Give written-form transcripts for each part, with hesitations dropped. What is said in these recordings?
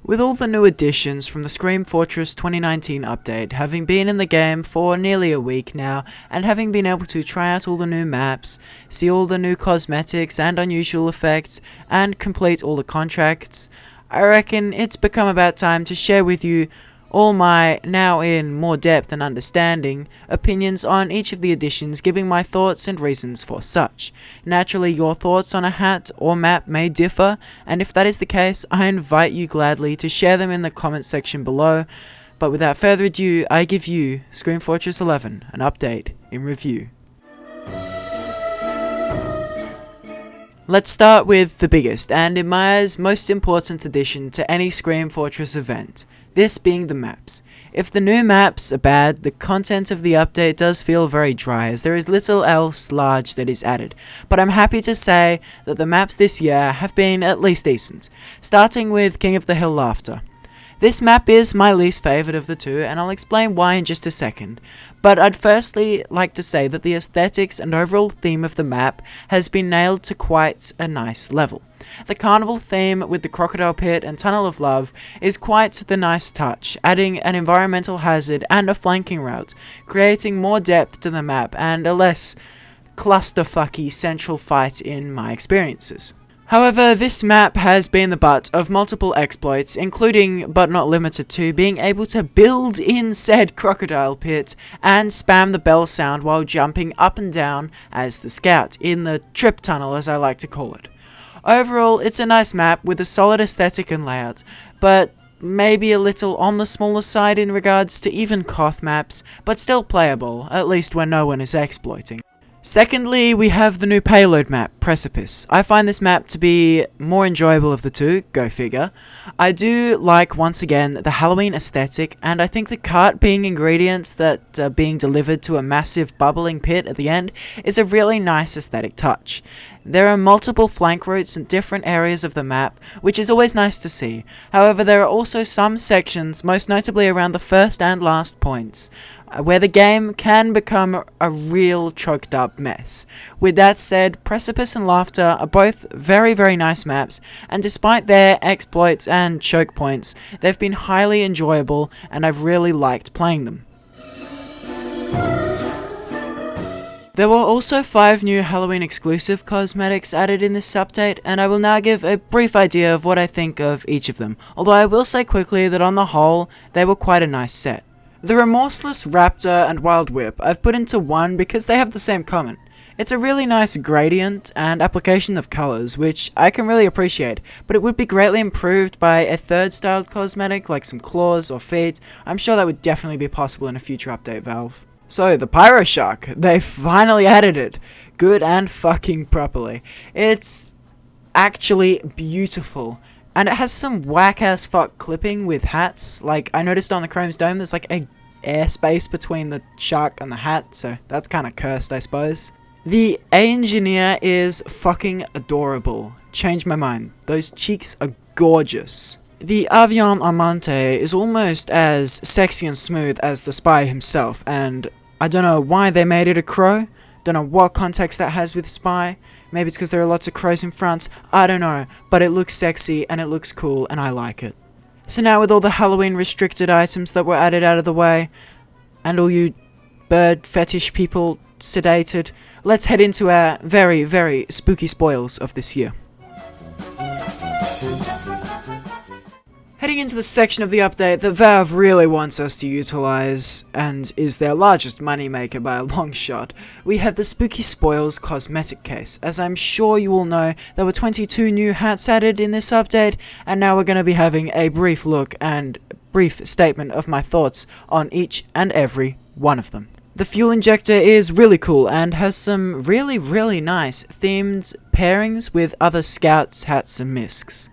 With all the new additions from the Scream Fortress 2019 update, having been in the game for nearly a week now, and having been able to try out all the new maps, see all the new cosmetics and unusual effects, and complete all the contracts, I reckon it's become about time to share with you all my, now in more depth and understanding, opinions on each of the additions, giving my thoughts and reasons for such. Naturally, your thoughts on a hat or map may differ, and if that is the case, I invite you gladly to share them in the comments section below. But without further ado, I give you Scream Fortress 11, an update in review. Let's start with the biggest, and in my eyes, most important addition to any Scream Fortress event. This being the maps. If the new maps are bad, the content of the update does feel very dry, as there is little else large that is added. But I'm happy to say that the maps this year have been at least decent, starting with King of the Hill Laughter. This map is my least favourite of the two, and I'll explain why in just a second. But I'd firstly like to say that the aesthetics and overall theme of the map has been nailed to quite a nice level. The carnival theme with the crocodile pit and tunnel of love is quite the nice touch, adding an environmental hazard and a flanking route, creating more depth to the map and a less clusterfucky central fight in my experiences. However, this map has been the butt of multiple exploits, including, but not limited to, being able to build in said crocodile pit and spam the bell sound while jumping up and down as the scout, in the trip tunnel as I like to call it. Overall, it's a nice map with a solid aesthetic and layout, but maybe a little on the smaller side in regards to even Koth maps, but still playable, at least when no one is exploiting. Secondly, we have the new payload map, Precipice. I find this map to be more enjoyable of the two, go figure. I do like, once again, the Halloween aesthetic, and I think the cart being ingredients that are being delivered to a massive bubbling pit at the end is a really nice aesthetic touch. There are multiple flank routes in different areas of the map, which is always nice to see. However, there are also some sections, most notably around the first and last points, where the game can become a real choked up mess. With that said, Precipice and Laughter are both very nice maps, and despite their exploits and choke points, they've been highly enjoyable and I've really liked playing them. There were also 5 new Halloween exclusive cosmetics added in this update, and I will now give a brief idea of what I think of each of them, although I will say quickly that on the whole, they were quite a nice set. The Remorseless Raptor and Wild Whip I've put into one because they have the same comment. It's a really nice gradient and application of colours, which I can really appreciate, but it would be greatly improved by a third styled cosmetic like some claws or feet. I'm sure that would definitely be possible in a future update, Valve. So, the Pyro Shark, they finally added it. Good and fucking properly. It's actually beautiful. And it has some whack-ass fuck clipping with hats. Like, I noticed on the Chrome's Dome, there's like a airspace between the shark and the hat, so that's kind of cursed, I suppose. The engineer is fucking adorable. Changed my mind. Those cheeks are gorgeous. The Avion Amante is almost as sexy and smooth as the spy himself, and I don't know why they made it a crow. Don't know what context that has with spy. Maybe it's because there are lots of crows in front, I don't know, but it looks sexy and it looks cool and I like it. So now with all the Halloween restricted items that were added out of the way, and all you bird fetish people sedated, let's head into our very spooky spoils of this year. Heading into the section of the update that Valve really wants us to utilize, and is their largest moneymaker by a long shot, we have the Spooky Spoils cosmetic case. As I'm sure you all know, there were 22 new hats added in this update, and now we're going to be having a brief look and brief statement of my thoughts on each and every one of them. The fuel injector is really cool and has some really nice themed pairings with other scouts, hats and miscs.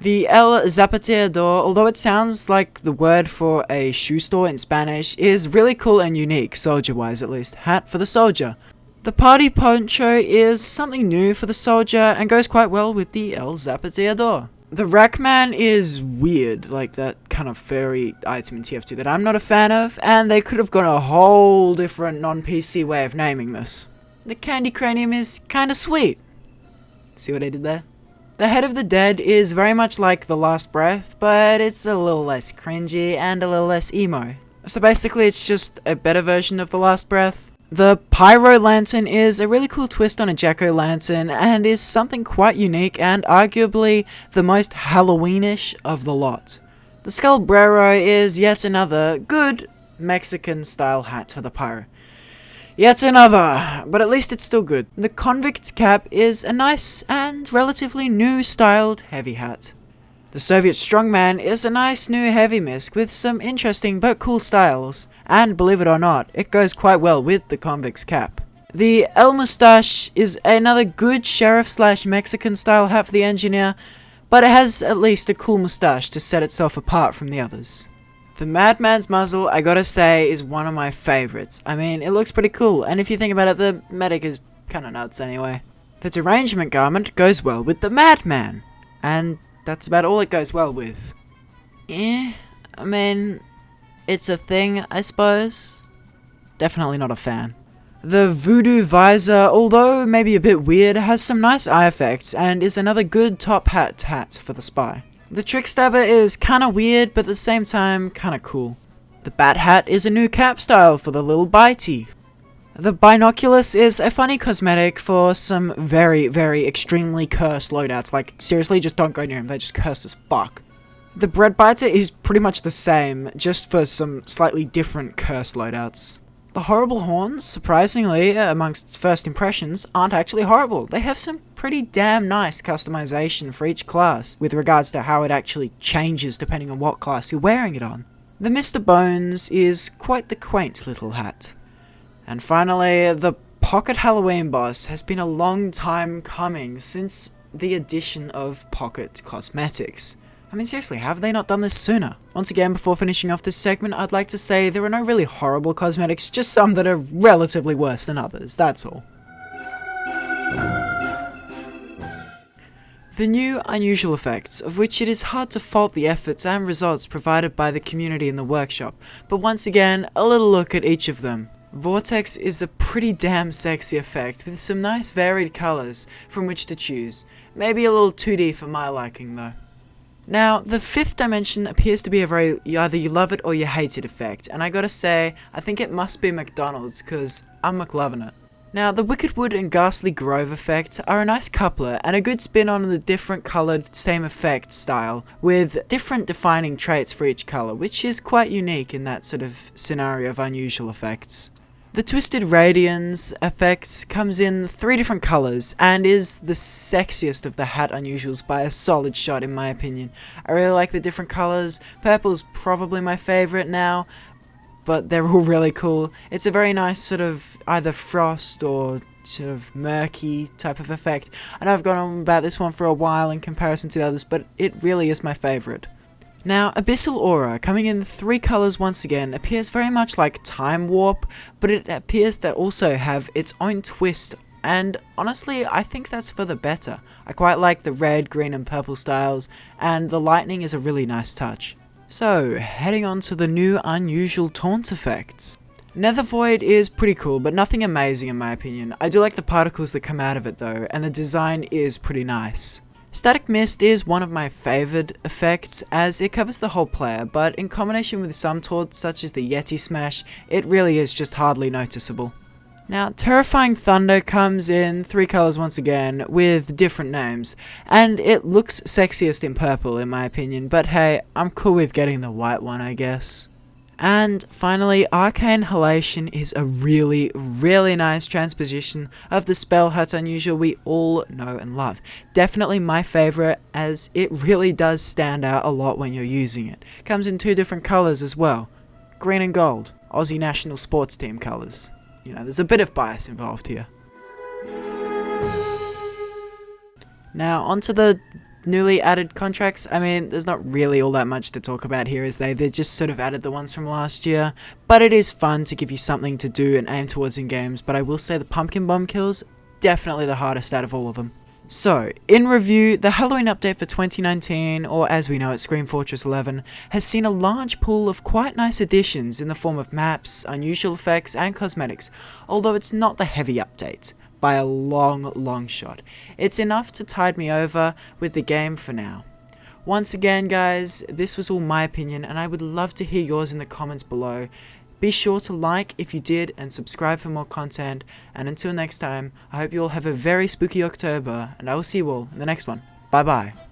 The El Zapateador, although it sounds like the word for a shoe store in Spanish, is really cool and unique, soldier-wise at least. Hat for the soldier. The party poncho is something new for the soldier and goes quite well with the El Zapateador. The Rackman is weird, like that kind of furry item in TF2 that I'm not a fan of, and they could have gone a whole different non-PC way of naming this. The Candy Cranium is kinda sweet. See what I did there? The Head of the Dead is very much like The Last Breath, but it's a little less cringy and a little less emo. So basically it's just a better version of The Last Breath. The Pyro Lantern is a really cool twist on a jack-o'-lantern and is something quite unique and arguably the most Halloweenish of the lot. The Skullbrero is yet another good Mexican-style hat for the pyro. Yet another, but at least it's still good. The Convict's Cap is a nice and relatively new styled heavy hat. The Soviet Strongman is a nice new heavy misc with some interesting but cool styles, and believe it or not, it goes quite well with the Convict's Cap. The El Mustache is another good sheriff/Mexican style hat for the engineer, but it has at least a cool mustache to set itself apart from the others. The Madman's Muzzle, I gotta say, is one of my favorites. I mean, it looks pretty cool, and if you think about it, the medic is kinda nuts anyway. The Derangement Garment goes well with the Madman, and that's about all it goes well with. I mean, it's a thing, I suppose. Definitely not a fan. The Voodoo Visor, although maybe a bit weird, has some nice eye effects and is another good top hat for the spy. The Trick Stabber is kinda weird, but at the same time, kinda cool. The Bat Hat is a new cap style for the little bitey. The Binoculus is a funny cosmetic for some very, very extremely cursed loadouts. Like, seriously, just don't go near them, they're just cursed as fuck. The Bread Biter is pretty much the same, just for some slightly different cursed loadouts. The Horrible Horns, surprisingly, amongst first impressions, aren't actually horrible. They have some pretty damn nice customization for each class, with regards to how it actually changes depending on what class you're wearing it on. The Mr. Bones is quite the quaint little hat. And finally, the Pocket Halloween Boss has been a long time coming since the addition of Pocket Cosmetics. I mean, seriously, have they not done this sooner? Once again, before finishing off this segment, I'd like to say there are no really horrible cosmetics, just some that are relatively worse than others, that's all. The new unusual effects, of which it is hard to fault the efforts and results provided by the community in the workshop, but once again, a little look at each of them. Vortex is a pretty damn sexy effect with some nice varied colours from which to choose. Maybe a little 2D for my liking though. Now, the fifth dimension appears to be a very either you love it or you hate it effect, and I gotta say, I think it must be McDonald's, cause I'm McLovin' it. Now, the Wicked Wood and Ghastly Grove effects are a nice coupler and a good spin on the different coloured same effect style, with different defining traits for each colour, which is quite unique in that sort of scenario of unusual effects. The Twisted Radiance effects comes in 3 different colours and is the sexiest of the hat unusuals by a solid shot in my opinion. I really like the different colours. Purple's probably my favourite now, but they're all really cool. It's a very nice sort of either frost or sort of murky type of effect. I know I've gone on about this one for a while in comparison to the others, but it really is my favourite. Now, Abyssal Aura, coming in 3 colours once again, appears very much like Time Warp, but it appears to also have its own twist, and honestly, I think that's for the better. I quite like the red, green and purple styles, and the lightning is a really nice touch. So, heading on to the new unusual taunt effects. Nether Void is pretty cool, but nothing amazing in my opinion. I do like the particles that come out of it though, and the design is pretty nice. Static Mist is one of my favoured effects as it covers the whole player, but in combination with some taunts such as the Yeti Smash, it really is just hardly noticeable. Now, Terrifying Thunder comes in 3 colours once again, with different names, and it looks sexiest in purple in my opinion, but hey, I'm cool with getting the white one I guess. And finally, Arcane Halation is a really, really nice transposition of the spell hat unusual we all know and love. Definitely my favourite, as it really does stand out a lot when you're using it. Comes in 2 different colours as well. Green and gold. Aussie national sports team colours. You know, there's a bit of bias involved here. Now, onto the newly added contracts. I mean, there's not really all that much to talk about here, is they just sort of added the ones from last year, but it is fun to give you something to do and aim towards in games, but I will say the Pumpkin Bomb kills, definitely the hardest out of all of them. So, in review, the Halloween update for 2019, or as we know it, Scream Fortress 11, has seen a large pool of quite nice additions in the form of maps, unusual effects, and cosmetics, although it's not the heavy update. by a long shot. It's enough to tide me over with the game for now. Once again guys, this was all my opinion and I would love to hear yours in the comments below. Be sure to like if you did and subscribe for more content, and until next time, I hope you all have a very spooky October and I will see you all in the next one. Bye bye.